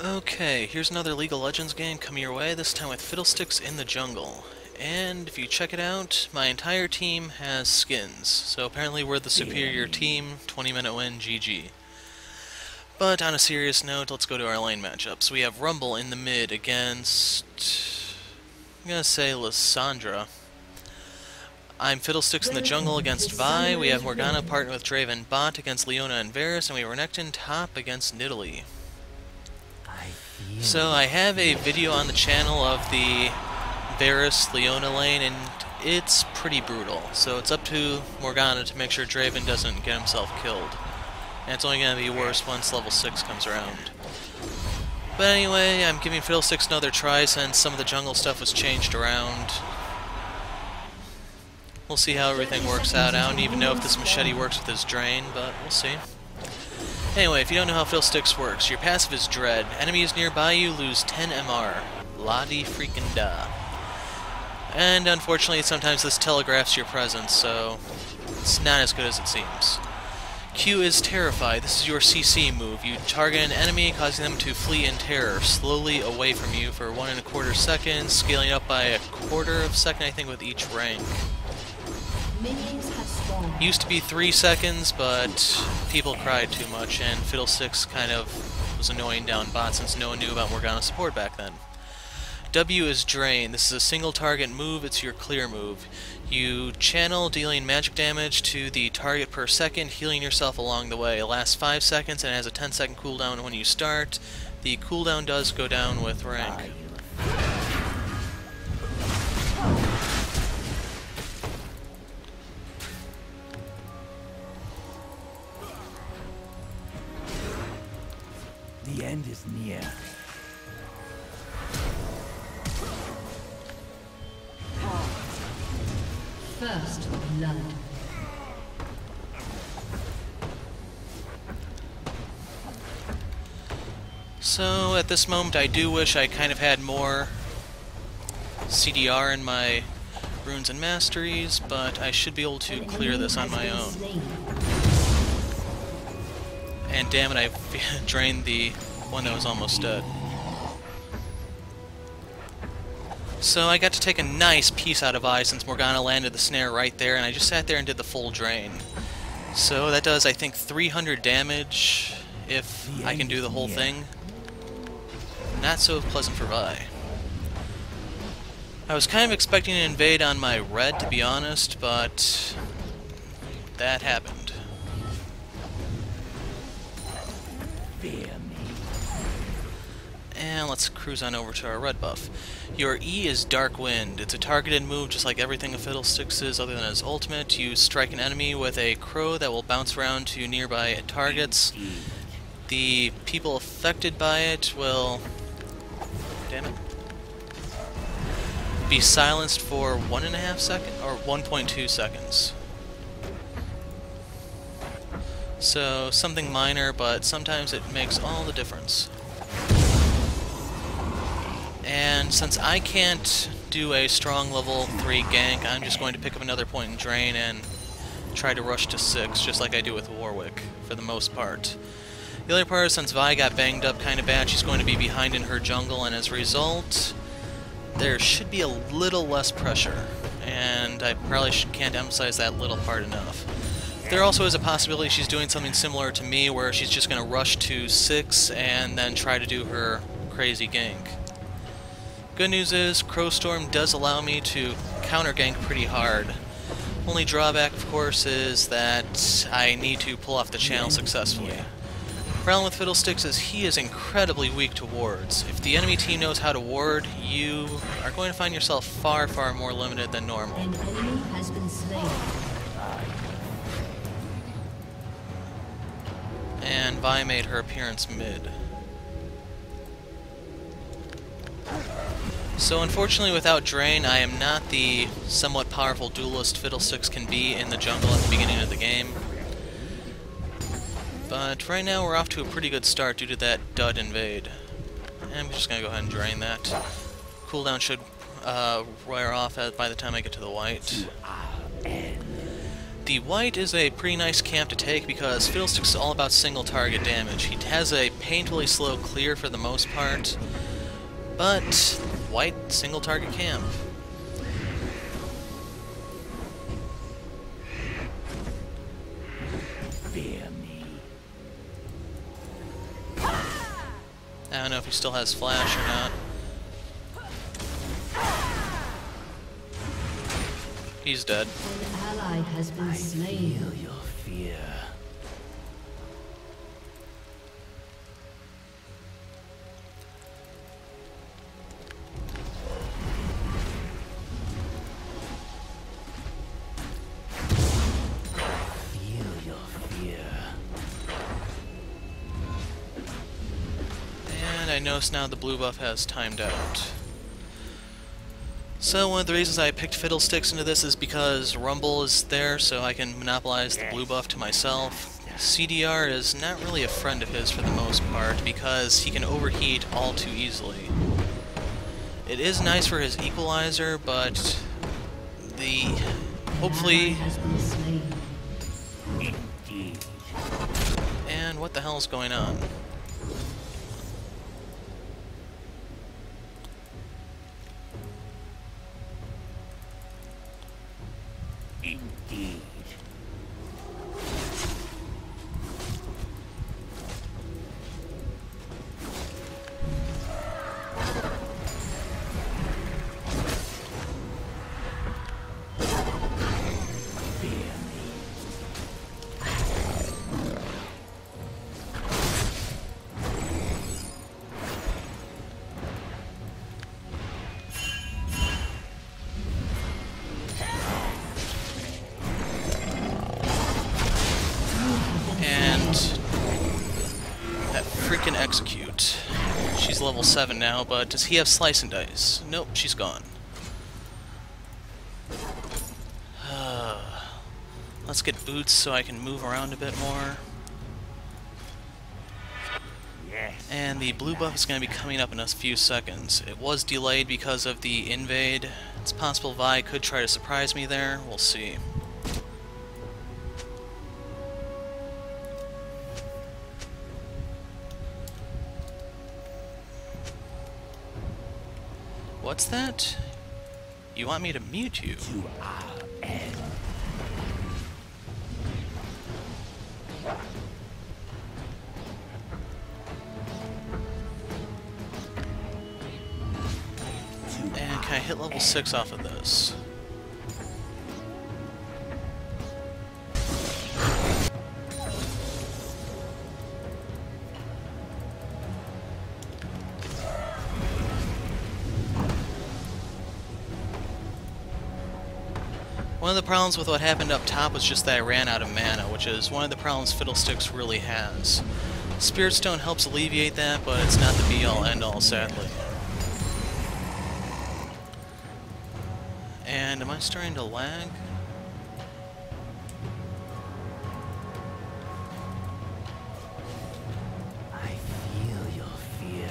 Okay, here's another League of Legends game coming your way, this time with Fiddlesticks in the jungle. And if you check it out, my entire team has skins, so apparently we're the superior team, 20-minute win, GG. But on a serious note, let's go to our lane matchups. We have Rumble in the mid against, I'm gonna say Lissandra. I'm Fiddlesticks in the jungle against Vi. We have Morgana partnered with Draven bot against Leona and Varus, and we have Renekton top against Nidalee. So I have a video on the channel of the Varus Leona lane, and it's pretty brutal. So it's up to Morgana to make sure Draven doesn't get himself killed. And it's only going to be worse once level 6 comes around. But anyway, I'm giving Fiddlesticks another try since some of the jungle stuff was changed around. We'll see how everything works out. I don't even know if this machete works with his drain, but we'll see. Anyway, if you don't know how Fiddlesticks works, your passive is Dread. Enemies nearby you lose 10 MR. La-di freaking da. And unfortunately, sometimes this telegraphs your presence, so it's not as good as it seems. Q is Terrify. This is your CC move. You target an enemy, causing them to flee in terror, slowly away from you for 1¼ seconds, scaling up by 1/4 second, I think, with each rank. Used to be 3 seconds, but people cried too much, and Fiddlesticks kind of was annoying down bot since no one knew about Morgana's support back then. W is Drain. This is a single target move, it's your clear move. You channel, dealing magic damage to the target per second, healing yourself along the way. It lasts 5 seconds and has a 10-second cooldown when you start. The cooldown does go down with rank. The end is near. First blood. So at this moment I do wish I kind of had more CDR in my runes and masteries, but I should be able to clear this on my own. And damn it, I drained the one that was almost dead. So I got to take a nice piece out of eye since Morgana landed the snare right there, and I just sat there and did the full drain. So that does, I think, 300 damage if I can do the whole thing. Not so pleasant for Vi. I was kind of expecting an invade on my red, to be honest, but that happened. And let's cruise on over to our red buff. Your E is Dark Wind. It's a targeted move just like everything a Fiddlesticks is other than his ultimate. You strike an enemy with a crow that will bounce around to nearby targets. The people affected by it will... damn it. Be silenced for 1½ second or 1.2 seconds. So something minor, but sometimes it makes all the difference. And since I can't do a strong level 3 gank, I'm just going to pick up another point in drain and try to rush to 6, just like I do with Warwick, for the most part. The other part is since Vi got banged up kind of bad, she's going to be behind in her jungle, and as a result, there should be a little less pressure. And I probably can't emphasize that little part enough. There also is a possibility she's doing something similar to me, where she's just going to rush to 6 and then try to do her crazy gank. Good news is, Crowstorm does allow me to counter gank pretty hard. Only drawback, of course, is that I need to pull off the channel successfully. Problem with Fiddlesticks is he is incredibly weak to wards. If the enemy team knows how to ward, you are going to find yourself far, far more limited than normal. An enemy has been slain. And Vi made her appearance mid. So unfortunately without Drain, I am not the somewhat powerful duelist Fiddlesticks can be in the jungle at the beginning of the game. But right now we're off to a pretty good start due to that dud invade. And we're just going to go ahead and drain that. Cooldown should wear off by the time I get to the white. The white is a pretty nice camp to take because Fiddlesticks is all about single target damage. He has a painfully slow clear for the most part, but white single target camp. Fear me. I don't know if he still has flash or not. He's dead. An ally has been slain. Feel your fear. Feel your fear. And I notice now the blue buff has timed out. So one of the reasons I picked Fiddlesticks into this is because Rumble is there, so I can monopolize the blue buff to myself. CDR is not really a friend of his for the most part, because he can overheat all too easily. It is nice for his equalizer, but hopefully... Has been slain. Indeed. And what the hell is going on? Indeed. Freaking execute. She's level 7 now, but does he have slice and dice? Nope, she's gone. Let's get boots so I can move around a bit more. Yes. And the blue buff is going to be coming up in a few seconds. It was delayed because of the invade. It's possible Vi could try to surprise me there. We'll see. What's that? You want me to mute you? To our end. And can I hit level 6 off of this? One of the problems with what happened up top was just that I ran out of mana, which is one of the problems Fiddlesticks really has. Spirit Stone helps alleviate that, but it's not the be-all, end-all, sadly. And am I starting to lag? I feel your fear.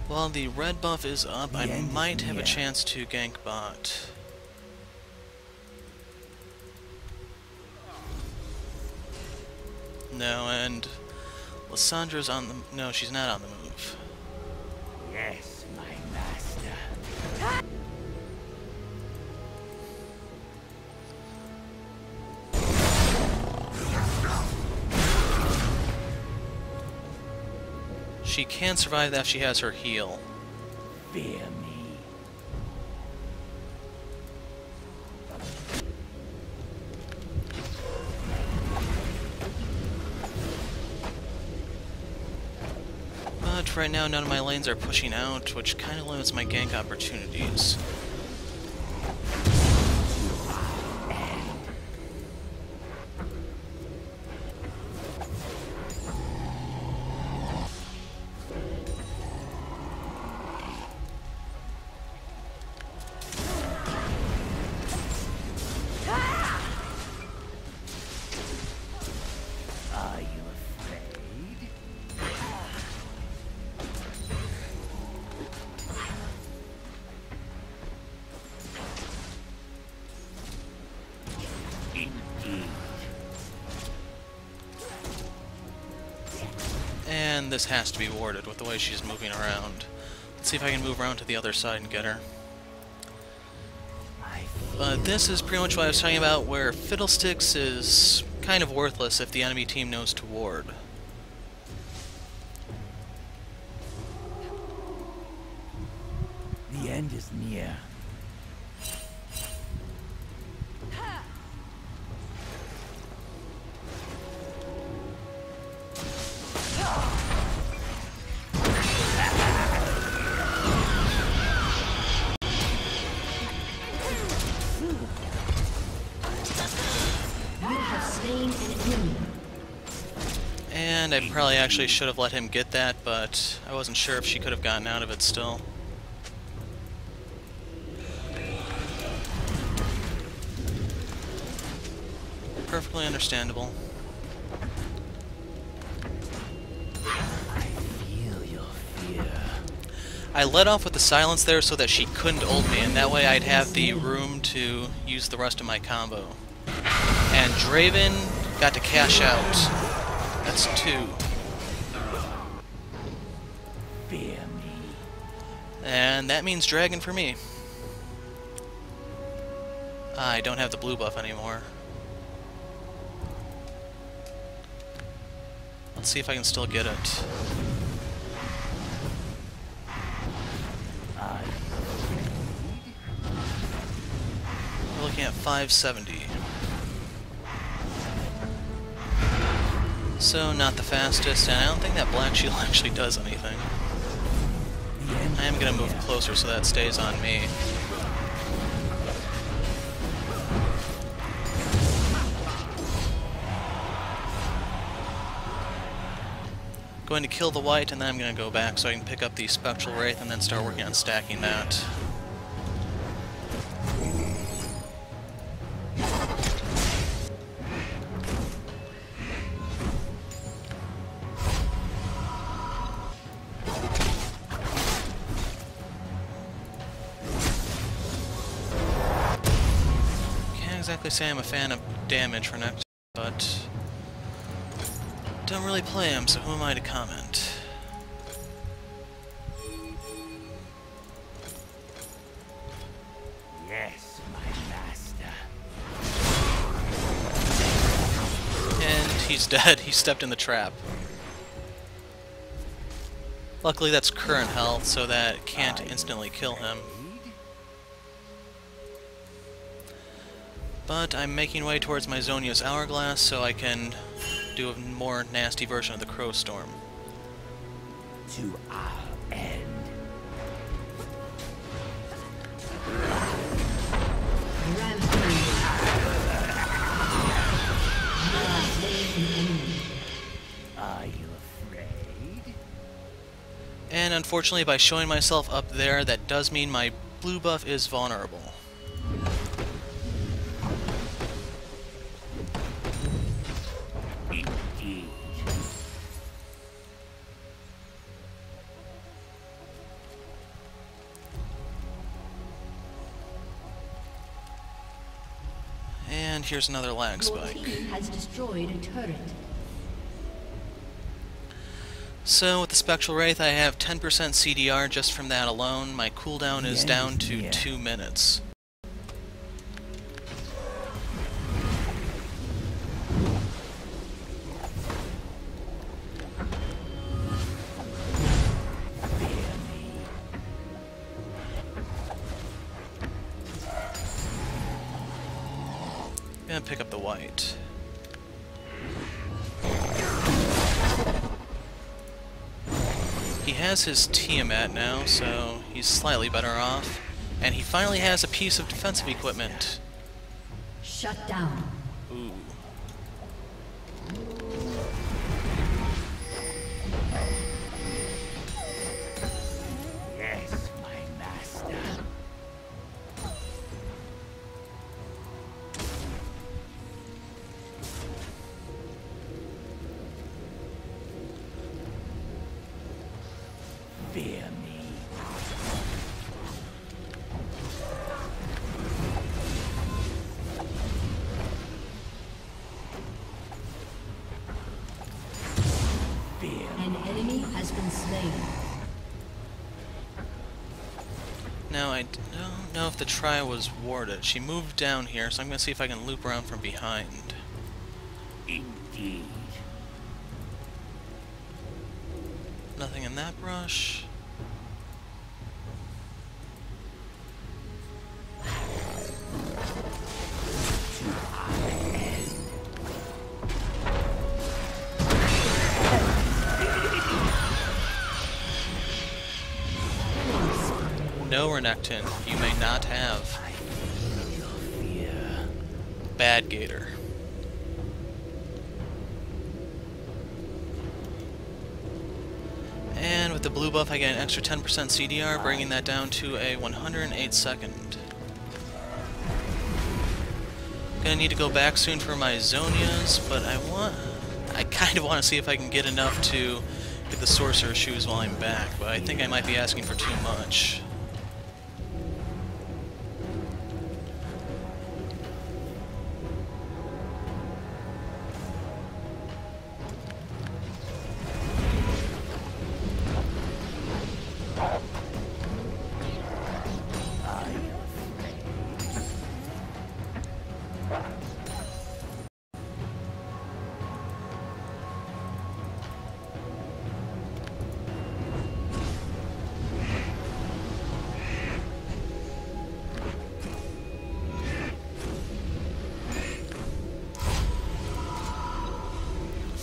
While the red buff is up, I end is might have a near. chance to gank bot. No, and Lissandra's on the... No, she's not on the move. Yes, my master. She can survive that if she has her heal. Fear me. But right now, none of my lanes are pushing out, which kind of limits my gank opportunities. Are you afraid? and this has to be warded with the way she's moving around. Let's see if I can move around to the other side and get her. But this is pretty much what I was talking about, where Fiddlesticks is kind of worthless if the enemy team knows to ward. The end is near. And I probably actually should have let him get that, but I wasn't sure if she could have gotten out of it still. Perfectly understandable. I feel your fear. I let off with the silence there so that she couldn't ult me, and that way I'd have the room to use the rest of my combo. And Draven got to cash out. That's 2. Fear me. And that means dragon for me. I don't have the blue buff anymore. Let's see if I can still get it. We're looking at 570. So, not the fastest, and I don't think that Black Shield actually does anything. I am going to move closer so that stays on me. Going to kill the white, and then I'm going to go back so I can pick up the Spectral Wraith and then start working on stacking that. Exactly say I'm a fan of damage Renekton, but don't really play him, so who am I to comment? Yes, my master. And he's dead. He stepped in the trap. Luckily that's current health, so that it can't instantly kill him. But I'm making way towards my Zonia's Hourglass so I can do a more nasty version of the Crow Storm. To our end. Are you afraid? And unfortunately, by showing myself up there, that does mean my blue buff is vulnerable. And here's another lag spike. Your team has destroyed a turret. So with the Spectral Wraith I have 10% CDR just from that alone. My cooldown is down to 2 minutes. I'm gonna pick up the white. He has his Tiamat now, so he's slightly better off. And he finally has a piece of defensive equipment. Shut down. Ooh. Yes, my master. Fear me. slain. Now, I don't know if the try was warded. She moved down here, so I'm going to see if I can loop around from behind. Indeed. Nothing in that brush. No, Renekton, you may not have. Bad Gator. And with the blue buff I get an extra 10% CDR, bringing that down to a 108 second. Gonna need to go back soon for my Zonias, but I kind of want to see if I can get enough to get the Sorcerer Shoes while I'm back, but I think I might be asking for too much.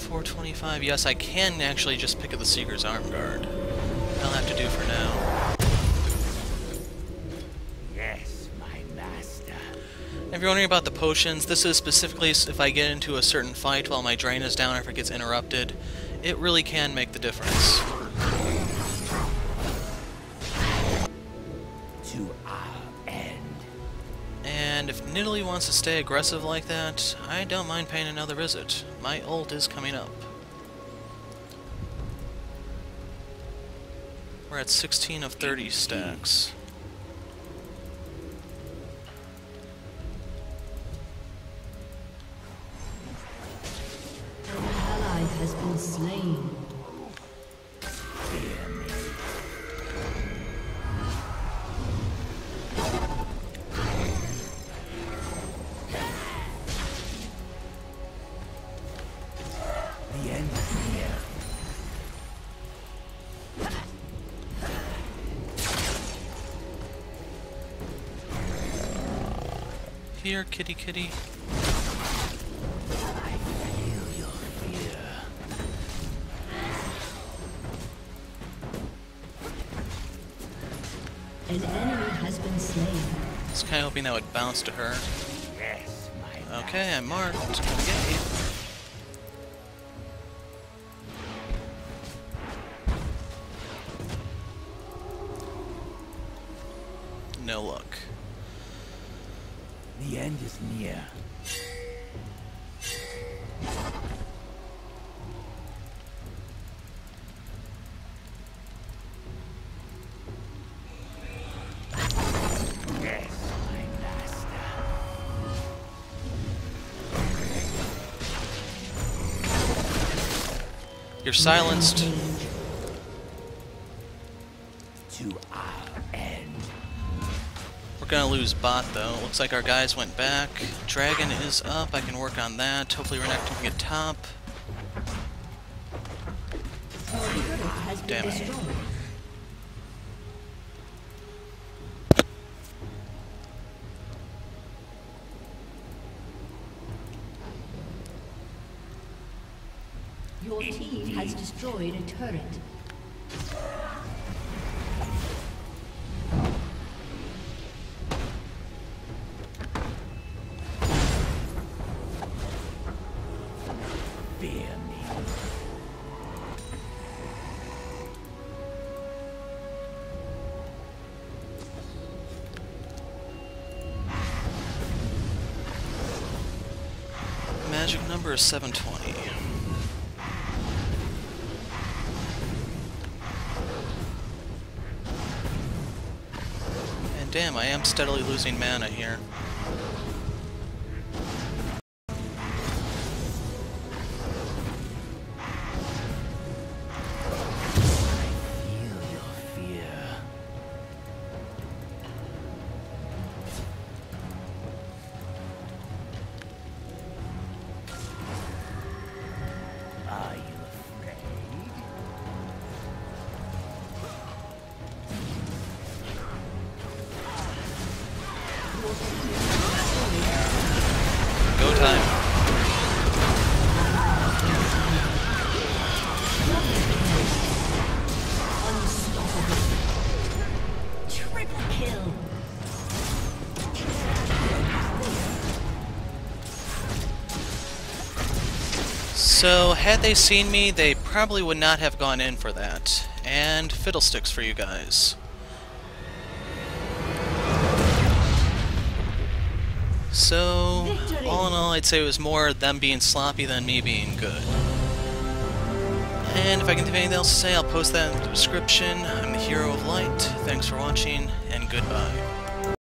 .425. Yes, I can actually just pick up the Seeker's Arm Guard. I'll have to do for now. Yes, my master. If you're wondering about the potions, this is specifically if I get into a certain fight while my drain is down or if it gets interrupted. It really can make the difference. To our end. And if Nidalee wants to stay aggressive like that, I don't mind paying another visit. My ult is coming up. We're at 16 of 30 stacks. An ally has been slain. The end is near. Here, kitty kitty. I feel your fear. An enemy has been slain. I was kind of hoping that would bounce to her. Yes, my Okay, I'm marked. Gonna get you. No luck. The end is near. Yes, my master. You're silenced. To our end. We're gonna lose bot though. Looks like our guys went back. Dragon is up. I can work on that. Hopefully Renekton can get top. Your turret has been Damn it. destroyed. Your team has destroyed a turret. Fear me. Magic number is 720. And damn, I am steadily losing mana here. Go time. Triple kill. So, had they seen me, they probably would not have gone in for that. And fiddlesticks for you guys. So, Victory. all in all, I'd say it was more them being sloppy than me being good. And if I can think of anything else to say, I'll post that in the description. I'm the Hero of Light. Thanks for watching, and goodbye.